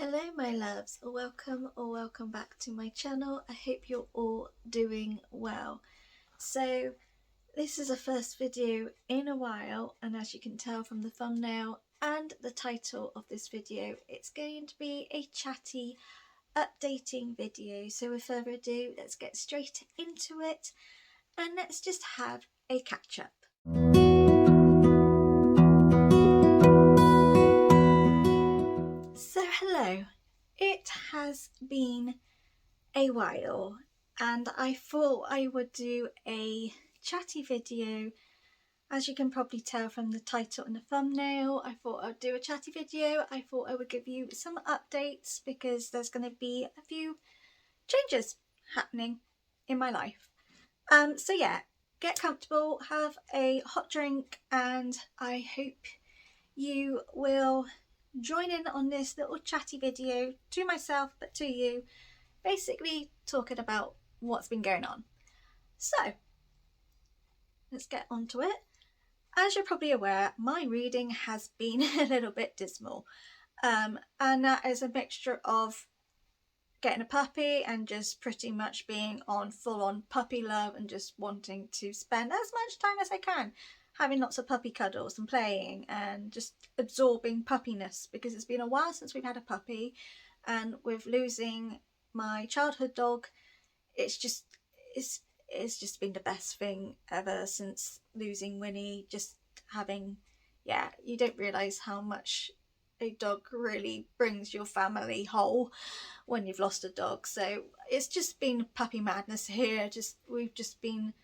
Hello my loves, welcome back to my channel. I hope you're all doing well. So this is a first video in a while, and as you can tell from the thumbnail and the title of this video, it's going to be a chatty updating video. So with further ado, let's get straight into it and let's just have a catch up. So hello, it has been a while and I thought I would do a chatty video. As you can probably tell from the title and the thumbnail, I thought I'd do a chatty video. I thought I would give you some updates because there's going to be a few changes happening in my life. So yeah, get comfortable, have a hot drink, and I hope you will join in on this little chatty video to myself but to you, basically talking about what's been going on. So let's get on to it. As you're probably aware, my reading has been a little bit dismal, and that is a mixture of getting a puppy and just pretty much being on full-on puppy love and just wanting to spend as much time as I can having lots of puppy cuddles and playing and just absorbing puppiness, because it's been a while since we've had a puppy, and with losing my childhood dog, it's just been the best thing ever since losing Winnie. Just having, yeah, you don't realise how much a dog really brings your family whole when you've lost a dog. So it's just been puppy madness here. We've just been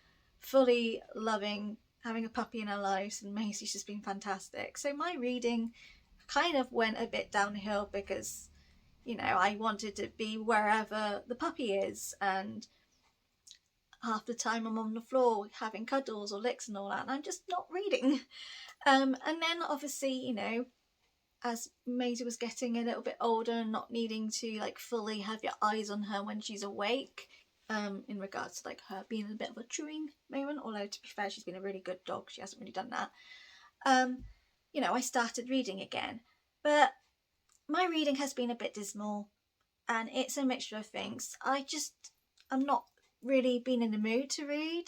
fully loving having a puppy in our lives, and Maisy's just been fantastic. So my reading kind of went a bit downhill because, you know, I wanted to be wherever the puppy is, and half the time I'm on the floor having cuddles or licks and all that, and I'm just not reading. And then obviously, you know, as Maisie was getting a little bit older and not needing to like fully have your eyes on her when she's awake, in regards to like her being a bit of a chewing moment, although to be fair, she's been a really good dog, she hasn't really done that. You know, I started reading again, but my reading has been a bit dismal, and it's a mixture of things. I'm not really been in the mood to read.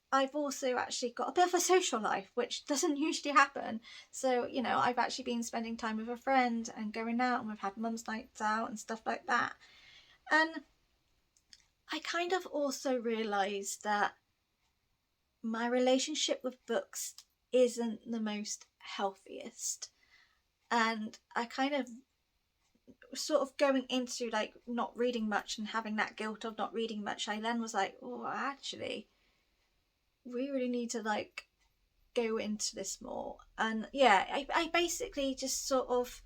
I've also actually got a bit of a social life, which doesn't usually happen. So, you know, I've actually been spending time with a friend and going out, and we've had mum's nights out and stuff like that. And I kind of also realised that my relationship with books isn't the most healthiest. And I kind of sort of going into like not reading much and having that guilt of not reading much, I then was like, oh, actually, we really need to like go into this more. And yeah, I basically just sort of,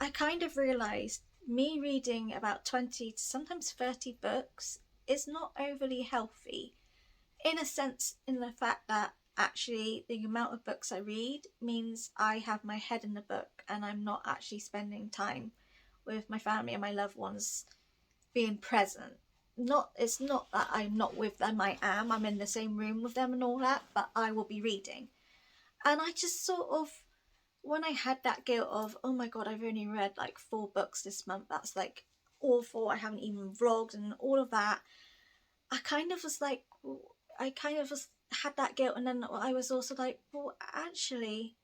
I kind of realised me reading about 20 to sometimes 30 books is not overly healthy, in a sense, in the fact that actually the amount of books I read means I have my head in the book and I'm not actually spending time with my family and my loved ones, being present. It's not that I'm not with them, I'm in the same room with them and all that, but I will be reading. And I just sort of, when I had that guilt of, oh my god, I've only read like 4 books this month, that's like awful, I haven't even vlogged and all of that, I kind of was like, had that guilt. And then I was also like, well, actually,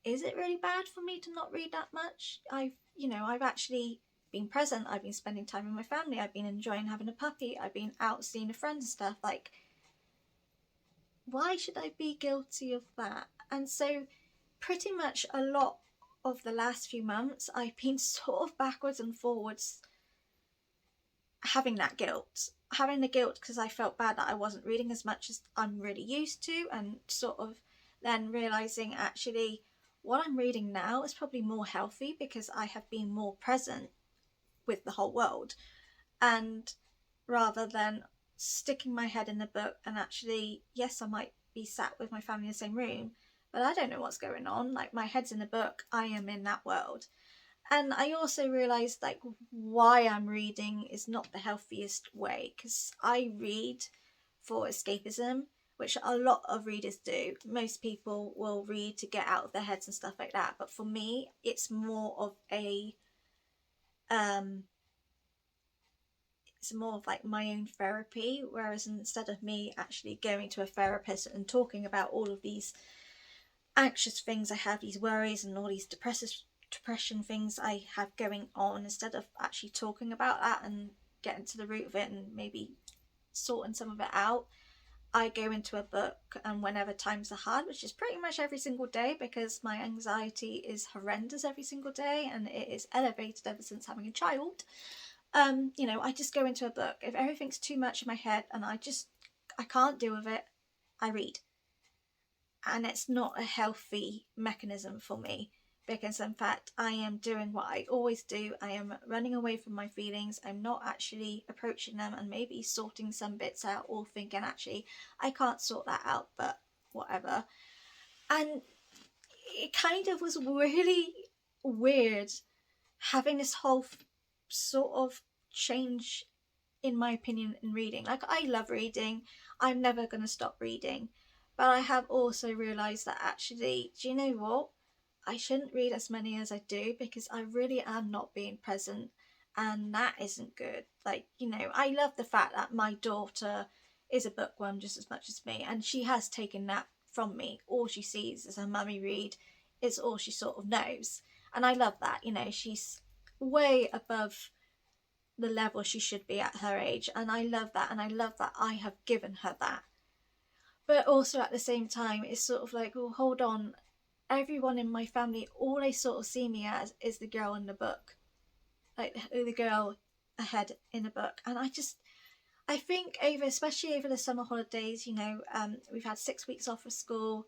is it really bad for me to not read that much? I've actually been present, I've been spending time with my family, I've been enjoying having a puppy, I've been out seeing a friend and stuff. Like, why should I be guilty of that? And so pretty much a lot of the last few months I've been sort of backwards and forwards having that guilt. Having the guilt because I felt bad that I wasn't reading as much as I'm really used to, and sort of then realising actually what I'm reading now is probably more healthy because I have been more present with the whole world, and rather than sticking my head in the book and actually, yes, I might be sat with my family in the same room, but I don't know what's going on. Like, my head's in the book, I am in that world. And I also realised like why I'm reading is not the healthiest way, because I read for escapism, which a lot of readers do. Most people will read to get out of their heads and stuff like that, but for me it's more of a um it's more of like my own therapy, whereas instead of me actually going to a therapist and talking about all of these anxious things I have, these worries and all these depression things I have going on, instead of actually talking about that and getting to the root of it and maybe sorting some of it out, I go into a book. And whenever times are hard, which is pretty much every single day because my anxiety is horrendous every single day and it is elevated ever since having a child, I just go into a book. If everything's too much in my head and I can't deal with it, I read. And it's not a healthy mechanism for me, because in fact I am doing what I always do. I am running away from my feelings. I'm not actually approaching them and maybe sorting some bits out, or thinking actually I can't sort that out, but whatever. And it kind of was really weird having this whole sort of change in my opinion in reading. Like, I love reading, I'm never going to stop reading, but I have also realized that actually, do you know what, I shouldn't read as many as I do, because I really am not being present, and that isn't good. Like, I love the fact that my daughter is a bookworm just as much as me, and she has taken that from me. All she sees is her mummy read, it's all she sort of knows, and I love that. She's way above the level she should be at her age, and I love that, and I love that I have given her that. But also at the same time, it's sort of like, well, hold on, everyone in my family, all they sort of see me as is the girl in the book, like the girl ahead in the book. And I think especially over the summer holidays, we've had 6 weeks off of school,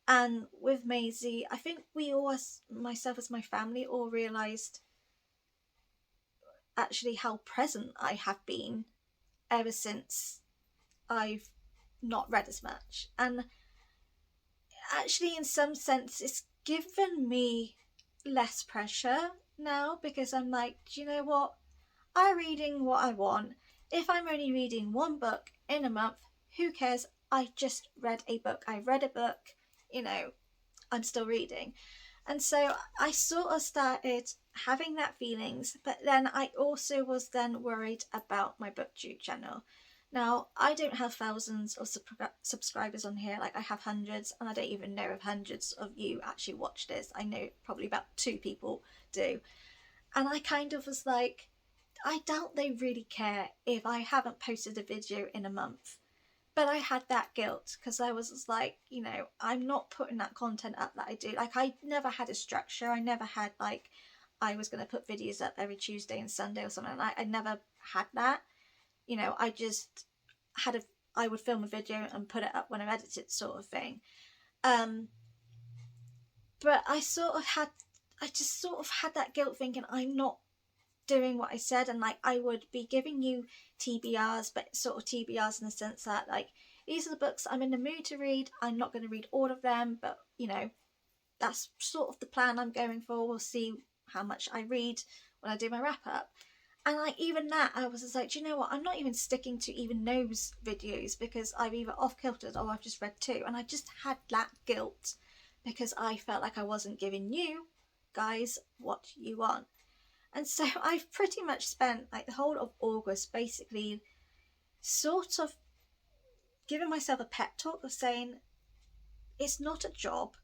and with Maisie, I think we all, myself as my family, all realised actually how present I have been ever since I've not read as much. And actually, in some sense, it's given me less pressure now, because I'm like, do you know what? I'm reading what I want. If I'm only reading one book in a month, who cares? I just read a book. I read a book, I'm still reading. And so I sort of started having that feelings, but then I also was then worried about my booktube channel. Now, I don't have thousands of subscribers on here, like I have hundreds, and I don't even know if hundreds of you actually watch this. I know probably about 2 people do. And I kind of was like, I doubt they really care if I haven't posted a video in a month. But I had that guilt because I was like, I'm not putting that content up that I do. Like, I never had a structure. I never had like, I was going to put videos up every Tuesday and Sunday or something. I never had that. I just had I would film a video and put it up when I edited, sort of thing. But I just sort of had that guilt, thinking I'm not doing what I said, and like I would be giving you TBRs, but sort of TBRs in the sense that like, these are the books I'm in the mood to read. I'm not going to read all of them, but that's sort of the plan I'm going for. We'll see how much I read when I do my wrap up. And like, even that, I was just like, do you know what, I'm not even sticking to even those videos, because I've either off kiltered or I've just read 2, and I just had that guilt because I felt like I wasn't giving you guys what you want. And so I've pretty much spent like the whole of August basically sort of giving myself a pep talk of saying, it's not a job,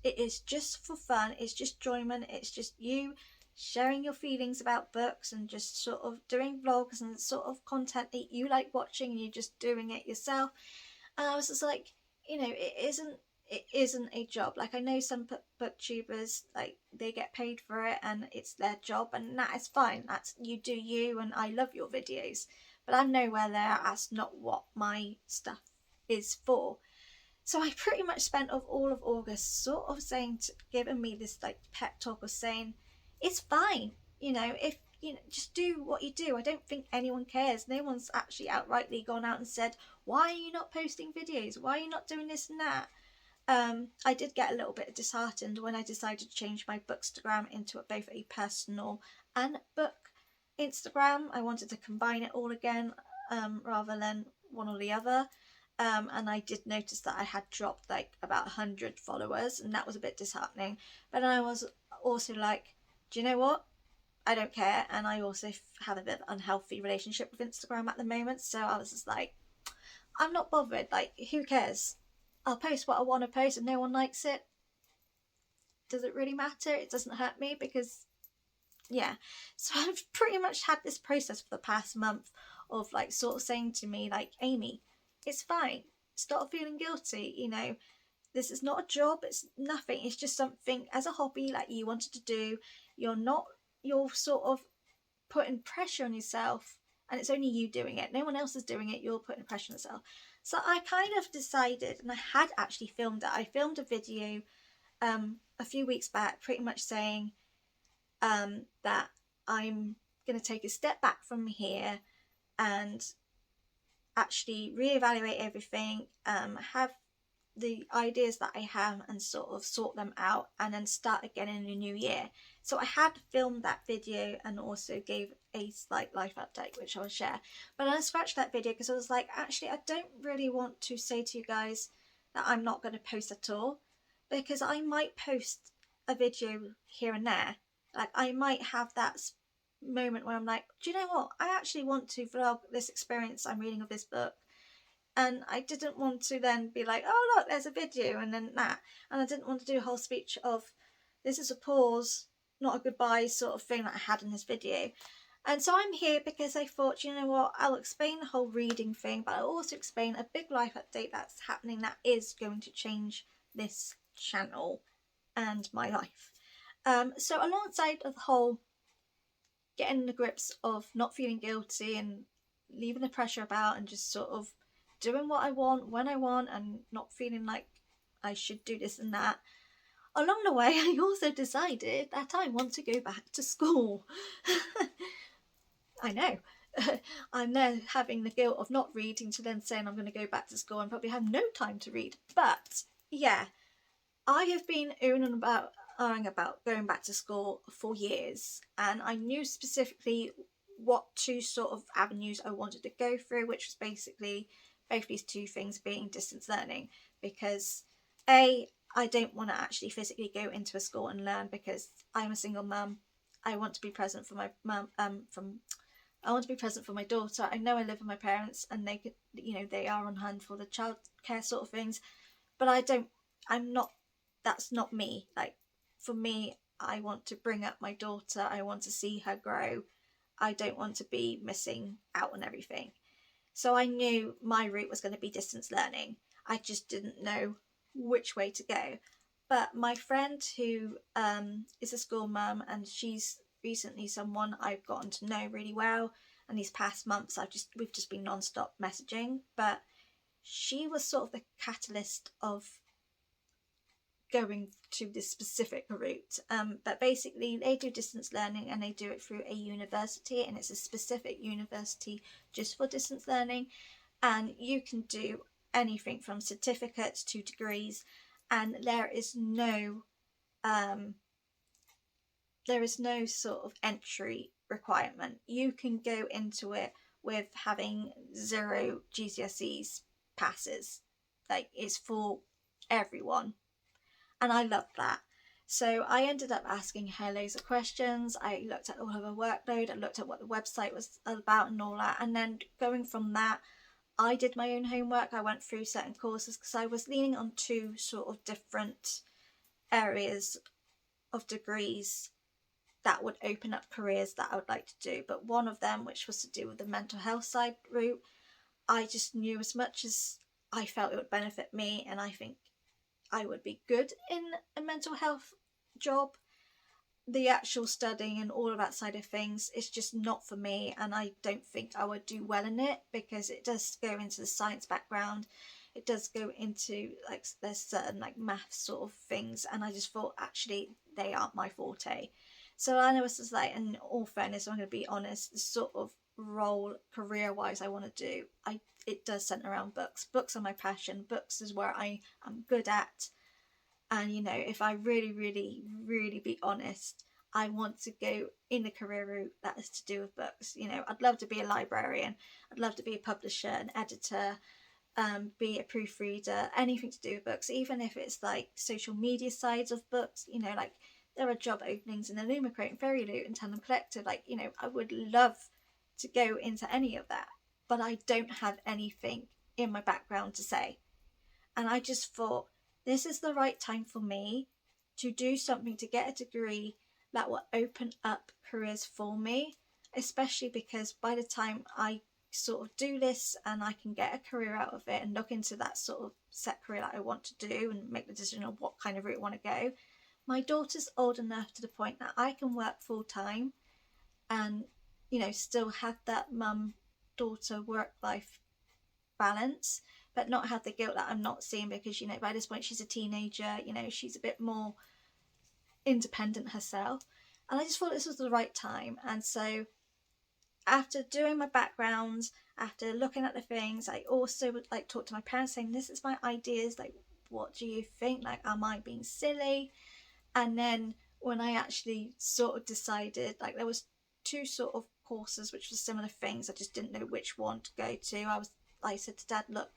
it is just for fun, it's just enjoyment, it's just you sharing your feelings about books and just sort of doing vlogs and sort of content that you like watching, and you're just doing it yourself. And I was just like, it isn't a job. Like, I know some booktubers, like, they get paid for it and it's their job, and that is fine. That's, you do you, and I love your videos, but I'm nowhere there. That's not what my stuff is for. So I pretty much spent of all of August sort of giving me this like pep talk of saying, it's fine, if just do what you do. I don't think anyone cares. No one's actually outrightly gone out and said, why are you not posting videos? Why are you not doing this and that? I did get a little bit disheartened when I decided to change my Bookstagram into both a personal and book Instagram. I wanted to combine it all again, rather than one or the other. And I did notice that I had dropped like about 100 followers, and that was a bit disheartening. But then I was also like, do you know what? I don't care. And I also have a bit of an unhealthy relationship with Instagram at the moment, so I was just like, I'm not bothered. Like, who cares? I'll post what I want to post, and no one likes it. Does it really matter? It doesn't hurt me, because yeah. So I've pretty much had this process for the past month of like sort of saying to me, like, Amy, it's fine. Stop feeling guilty. You know, this is not a job. It's nothing. It's just something as a hobby like you wanted to do. You're sort of putting pressure on yourself, and it's only you doing it. No one else is doing it. You're putting pressure on yourself. So I kind of decided, and I had actually filmed it. I filmed a video a few weeks back, pretty much saying that I'm going to take a step back from here and actually reevaluate everything, have the ideas that I have and sort of sort them out, and then start again in the new year. So I had filmed that video and also gave a slight life update, which I'll share. But I scratched that video because I was like, actually, I don't really want to say to you guys that I'm not going to post at all, because I might post a video here and there. Like, I might have that moment where I'm like, do you know what? I actually want to vlog this experience I'm reading of this book. And I didn't want to then be like, oh look, there's a video, and then that. And I didn't want to do a whole speech of, this is a pause, not a goodbye sort of thing that I had in this video. And so I'm here because I thought, you know what, I'll explain the whole reading thing, but I'll also explain a big life update that's happening that is going to change this channel and my life. So alongside of the whole getting the grips of not feeling guilty and leaving the pressure about and just sort of doing what I want when I want and not feeling like I should do this and that, along the way I also decided that I want to go back to school. I know. I'm now having the guilt of not reading to then saying I'm going to go back to school and probably have no time to read. But yeah, I have been oohing about going back to school for years, and I knew specifically what two sort of avenues I wanted to go through, which was basically both these two things being distance learning, because I don't want to actually physically go into a school and learn, because I'm a single mum. I want to be present for my mum. I want to be present for my daughter. I know I live with my parents, and they could, they are on hand for the child care sort of things, but I'm not. That's not me. Like, for me, I want to bring up my daughter. I want to see her grow. I don't want to be missing out on everything. So I knew my route was going to be distance learning. I just didn't know which way to go. But my friend, who is a school mum, and she's recently someone I've gotten to know really well, and these past months we've just been non-stop messaging, but she was sort of the catalyst of going to this specific route. But basically they do distance learning, and they do it through a university, and it's a specific university just for distance learning, and you can do anything from certificates to degrees, and there is no sort of entry requirement. You can go into it with having 0 GCSEs passes. Like, it's for everyone. And I loved that. So I ended up asking her loads of questions. I looked at all of her workload. I looked at what the website was about and all that. And then going from that, I did my own homework. I went through certain courses because I was leaning on 2 sort of different areas of degrees that would open up careers that I would like to do. But one of them, which was to do with the mental health side route, I just knew as much as I felt it would benefit me, and I think I would be good in a mental health job, the actual studying and all of that side of things is just not for me, and I don't think I would do well in it, because it does go into the science background, it does go into like there's certain like math sort of things, and I just thought actually they aren't my forte. So I was just like, in all fairness, I'm going to be honest, the sort of role career wise I want to do, it does centre around books. Books are my passion. Books is where I am good at. And if I really, really, really be honest, I want to go in the career route that is to do with books. I'd love to be a librarian. I'd love to be a publisher, an editor, be a proofreader, anything to do with books, even if it's like social media sides of books, like there are job openings in Illumicrate and Fairy Loot and Tandem Collective. Like, you know, I would love to go into any of that, but I don't have anything in my background to say. And I just thought, this is the right time for me to do something, to get a degree that will open up careers for me, especially because by the time I sort of do this and I can get a career out of it and look into that sort of set career that I want to do and make the decision of what kind of route I want to go, my daughter's old enough to the point that I can work full time and, you know, still have that mum daughter work life balance, but not have the guilt that I'm not seeing, because, you know, by this point she's a teenager, you know, she's a bit more independent herself. And I just thought this was the right time. And so after doing my background, after looking at the things, I also would like talk to my parents saying, this is my ideas, like, what do you think? Like, am I being silly? And then when I actually sort of decided, like, there was two sort of courses which were similar things, I just didn't know which one to go to. I said to Dad, look,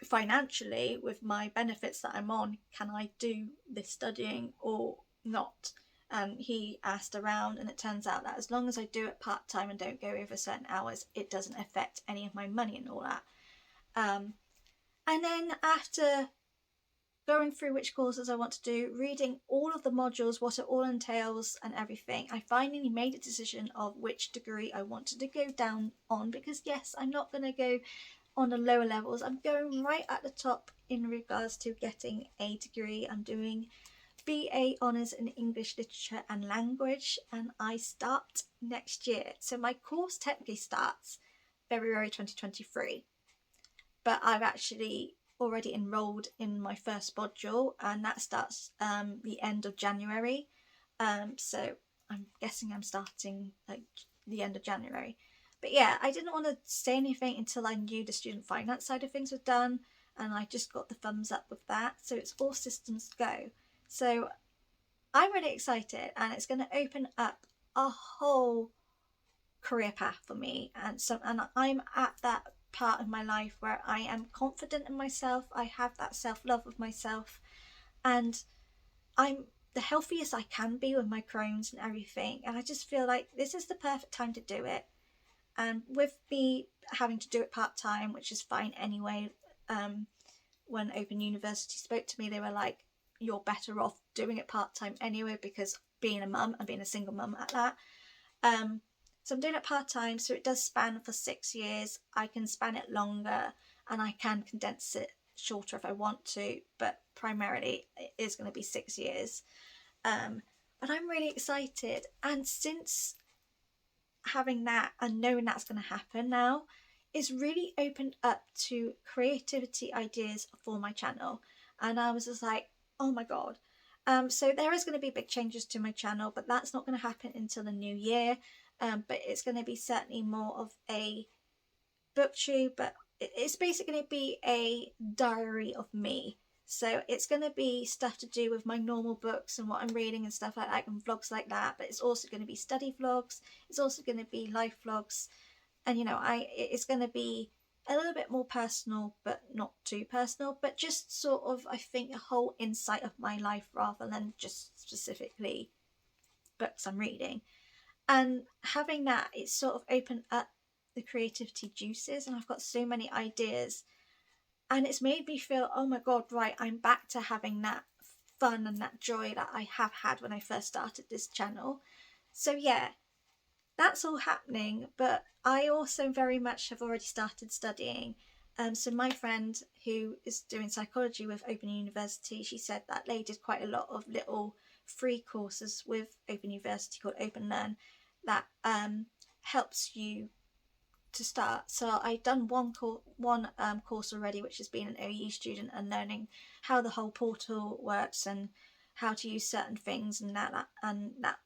financially, with my benefits that I'm on, can I do this studying or not? And he asked around, and it turns out that as long as I do it part-time and don't go over certain hours, it doesn't affect any of my money and all that. And then after going through which courses I want to do, reading all of the modules, what it all entails and everything, I finally made a decision of which degree I wanted to go down on, because yes, I'm not going to go on the lower levels. I'm going right at the top in regards to getting a degree. I'm doing BA Honours in English Literature and Language, and I start next year. So my course technically starts February 2023, but I've actually already enrolled in my first module, and that starts the end of January. So I'm guessing I'm starting like the end of January. But yeah, I didn't want to say anything until I knew the student finance side of things was done, and I just got the thumbs up with that. So it's all systems go. So I'm really excited, and it's going to open up a whole career path for me. And I'm at that part of my life where I am confident in myself. I have that self-love of myself, and I'm the healthiest I can be with my Crohn's and everything. And I just feel like this is the perfect time to do it. And with me having to do it part-time, which is fine anyway, when Open University spoke to me, they were like, you're better off doing it part-time anyway, because being a mum and being a single mum at that. So I'm doing it part-time, so it does span for 6 years. I can span it longer, and I can condense it shorter if I want to, but primarily it is going to be 6 years. But I'm really excited, and since having that and knowing that's going to happen now, is really opened up to creativity ideas for my channel. And I was just like, oh my god. So there is going to be big changes to my channel, but that's not going to happen until the new year. But it's going to be certainly more of a booktube, but it's basically going to be a diary of me. So it's going to be stuff to do with my normal books and what I'm reading and stuff like that, and vlogs like that. But it's also going to be study vlogs. It's also going to be life vlogs, and you know, it's going to be a little bit more personal, but not too personal. But just sort of, I think, a whole insight of my life rather than just specifically books I'm reading. And having that, it's sort of opened up the creativity juices, and I've got so many ideas. And it's made me feel, oh my god, right, I'm back to having that fun and that joy that I have had when I first started this channel. So yeah, that's all happening, but I also very much have already started studying. So my friend who is doing psychology with Open University, she said that they did quite a lot of little free courses with Open University called Open Learn that helps you to start. So I've done one course already, which has been an OE student and learning how the whole portal works and how to use certain things, and that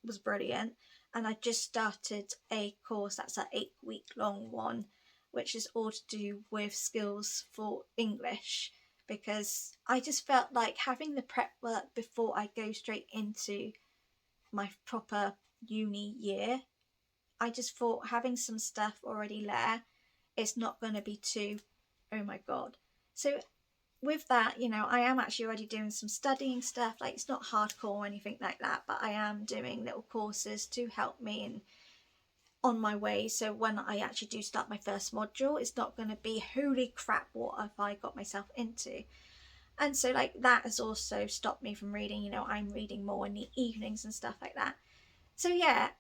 was brilliant. And I just started a course that's an 8-week long one, which is all to do with skills for English, because I just felt like having the prep work before I go straight into my proper uni year, I just thought having some stuff already there, it's not going to be too, oh my god. So with that, you know, I am actually already doing some studying stuff. Like, it's not hardcore or anything like that, but I am doing little courses to help me and on my way. So when I actually do start my first module, it's not going to be holy crap, what have I got myself into? And so like that has also stopped me from reading. You know, I'm reading more in the evenings and stuff like that. So yeah,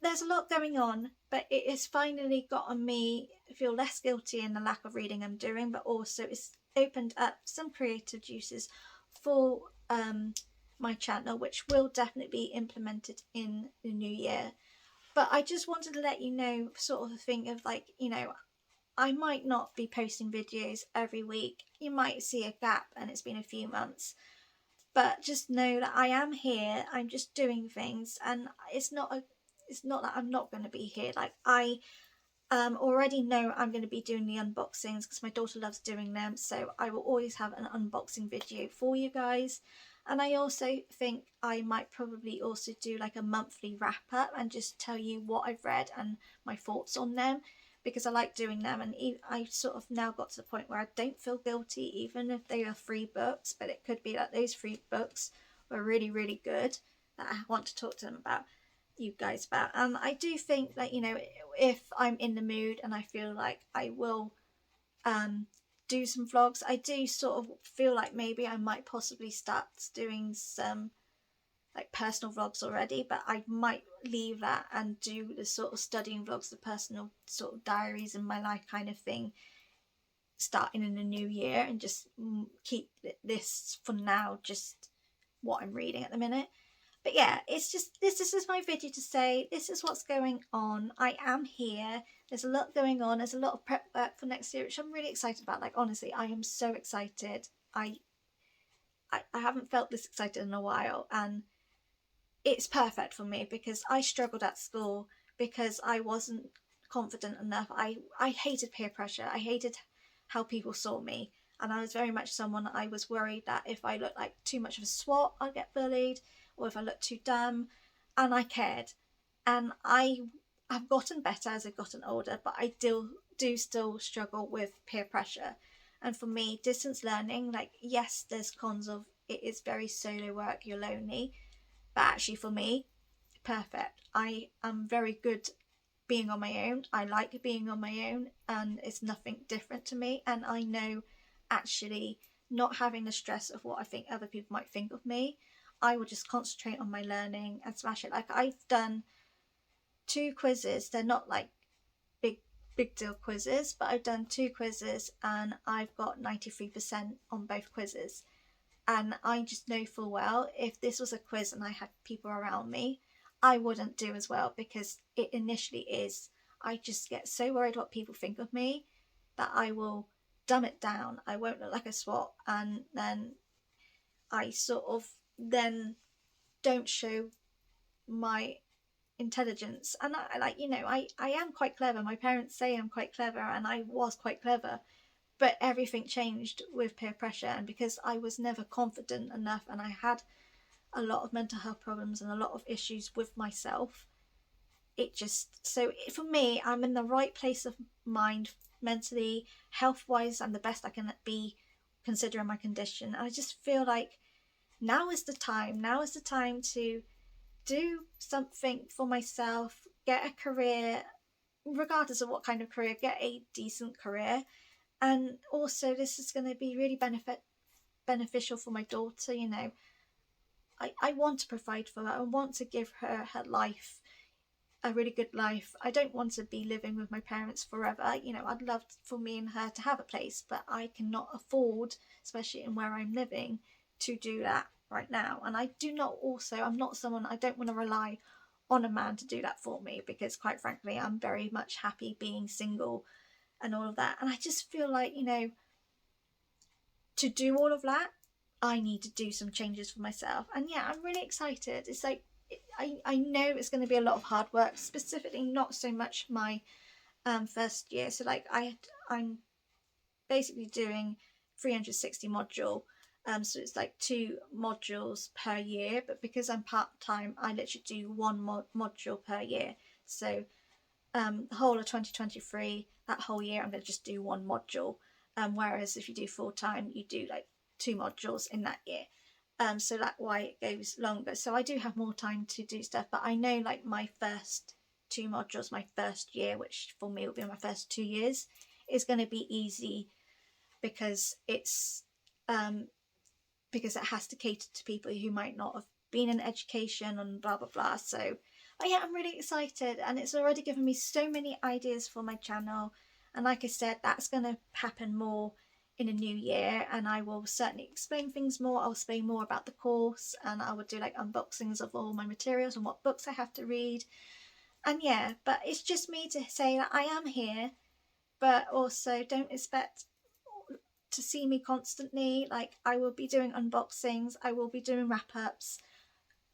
there's a lot going on, but it has finally gotten me feel less guilty in the lack of reading I'm doing, but also it's opened up some creative juices for my channel, which will definitely be implemented in the new year. But I just wanted to let you know, sort of a thing of like, you know, I might not be posting videos every week. You might see a gap and it's been a few months. But just know that I am here. I'm just doing things, and it's not that I'm not going to be here. Like, I already know I'm going to be doing the unboxings because my daughter loves doing them, so I will always have an unboxing video for you guys. And I also think I might probably also do like a monthly wrap up and just tell you what I've read and my thoughts on them, because I like doing them. And I sort of now got to the point where I don't feel guilty even if they are free books, but it could be that those free books were really, really good that I want to talk to them about, you guys about. I do think that, you know, if I'm in the mood and I feel like I will do some vlogs, I do sort of feel like maybe I might possibly start doing some like personal vlogs already, but I might leave that and do the sort of studying vlogs, the personal sort of diaries in my life kind of thing, starting in the new year, and just keep this for now just what I'm reading at the minute. But yeah, it's just this is my video to say this is what's going on. I am here. There's a lot going on. There's a lot of prep work for next year, which I'm really excited about. Like, honestly, I am so excited. I haven't felt this excited in a while, and it's perfect for me because I struggled at school because I wasn't confident enough. I hated peer pressure. I hated how people saw me. And I was very much someone that I was worried that if I looked like too much of a swot, I'd get bullied, or if I looked too dumb, and I cared. And I've gotten better as I've gotten older, but I still struggle with peer pressure. And for me, distance learning, like, yes, there's cons of it is very solo work, you're lonely, but actually for me, perfect. I am very good being on my own. I like being on my own, and it's nothing different to me. And I know actually not having the stress of what I think other people might think of me, I will just concentrate on my learning and smash it. Like, I've done 2 quizzes. They're not like big deal quizzes, but I've done 2 quizzes and I've got 93% on both quizzes. And I just know full well if this was a quiz and I had people around me, I wouldn't do as well, because it initially is. I just get so worried what people think of me that I will dumb it down. I won't look like a swot, and then I sort of then don't show my intelligence. And I like, you know, I am quite clever. My parents say I'm quite clever, and I was quite clever. But everything changed with peer pressure, and because I was never confident enough and I had a lot of mental health problems and a lot of issues with myself, it just, so for me, I'm in the right place of mind, mentally, health wise. I'm the best I can be considering my condition. And I just feel like now is the time to do something for myself, get a career, regardless of what kind of career, get a decent career. And also, this is going to be really beneficial for my daughter. You know, I want to provide for her. I want to give her her life, a really good life. I don't want to be living with my parents forever. You know, I'd love for me and her to have a place, but I cannot afford, especially in where I'm living, to do that right now. And I do not also, I'm not someone, I don't want to rely on a man to do that for me, because quite frankly, I'm very much happy being single and all of that. And I just feel like, you know, to do all of that, I need to do some changes for myself. And yeah, I'm really excited. It's like, I know it's going to be a lot of hard work, specifically not so much my first year. So like I'm basically doing 360 module. So it's like 2 modules per year, but because I'm part-time, I literally do 1 module per year. So the whole of 2023, that whole year, I'm going to just do 1 module. whereas if you do full-time you do like 2 modules in that year. So that's why it goes longer. So I do have more time to do stuff, but I know like my first 2 modules, my first year, which for me will be my first 2 years, is going to be easy because it's because it has to cater to people who might not have been in education and blah blah blah. So yeah, I'm really excited, and it's already given me so many ideas for my channel. And like I said, that's going to happen more in a new year, and I will certainly explain things more. I'll explain more about the course, and I will do like unboxings of all my materials and what books I have to read. And yeah, but it's just me to say that I am here, but also don't expect to see me constantly. Like, I will be doing unboxings, I will be doing wrap-ups,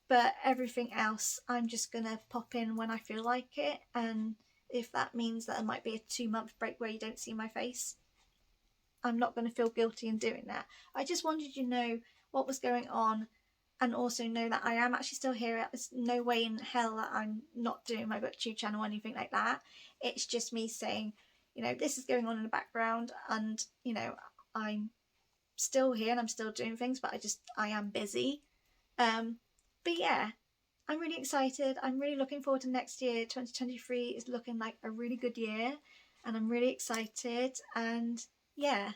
but everything else I'm just gonna pop in when I feel like it. And if that means that there might be a 2-month break where you don't see my face, I'm not going to feel guilty in doing that. I just wanted you to know what was going on, and also know that I am actually still here. There's no way in hell that I'm not doing my booktube channel or anything like that. It's just me saying, you know, this is going on in the background, and you know, I'm still here and I'm still doing things, but I am busy. But yeah, I'm really excited. I'm really looking forward to next year. 2023 is looking like a really good year, and I'm really excited. And yeah,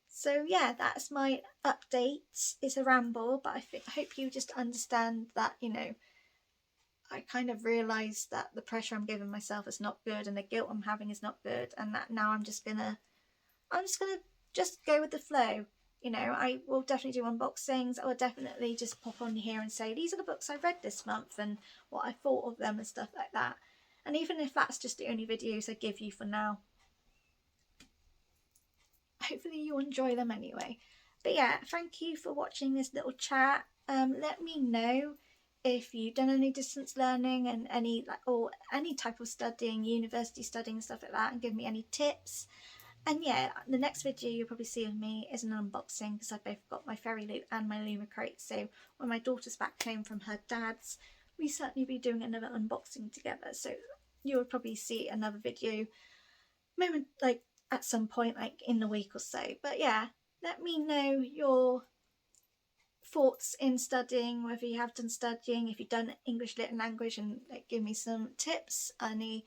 so yeah, that's my update. It's a ramble, but I hope you just understand that, you know, I kind of realised that the pressure I'm giving myself is not good, and the guilt I'm having is not good, and that now I'm just gonna just go with the flow. You know, I will definitely do unboxings. I will definitely just pop on here and say, these are the books I read this month and what I thought of them and stuff like that. And even if that's just the only videos I give you for now, hopefully you enjoy them anyway. But yeah, thank you for watching this little chat. Let me know if you've done any distance learning and any or any type of studying, university studying, stuff like that, and give me any tips. And yeah, the next video you'll probably see of me is an unboxing, because I've both got my Fairy Loot and my Luma crate. So when my daughter's back home from her dad's, we certainly be doing another unboxing together. So you will probably see another video moment like at some point like in the week or so. But yeah, let me know your thoughts in studying, whether you have done studying, if you've done English Lit and Language, and like give me some tips, any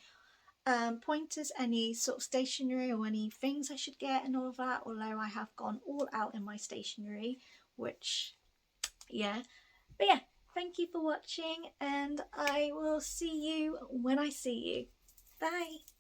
pointers, any sort of stationery or any things I should get and all of that, although I have gone all out in my stationery, which yeah. But yeah, thank you for watching, and I will see you when I see you. Bye.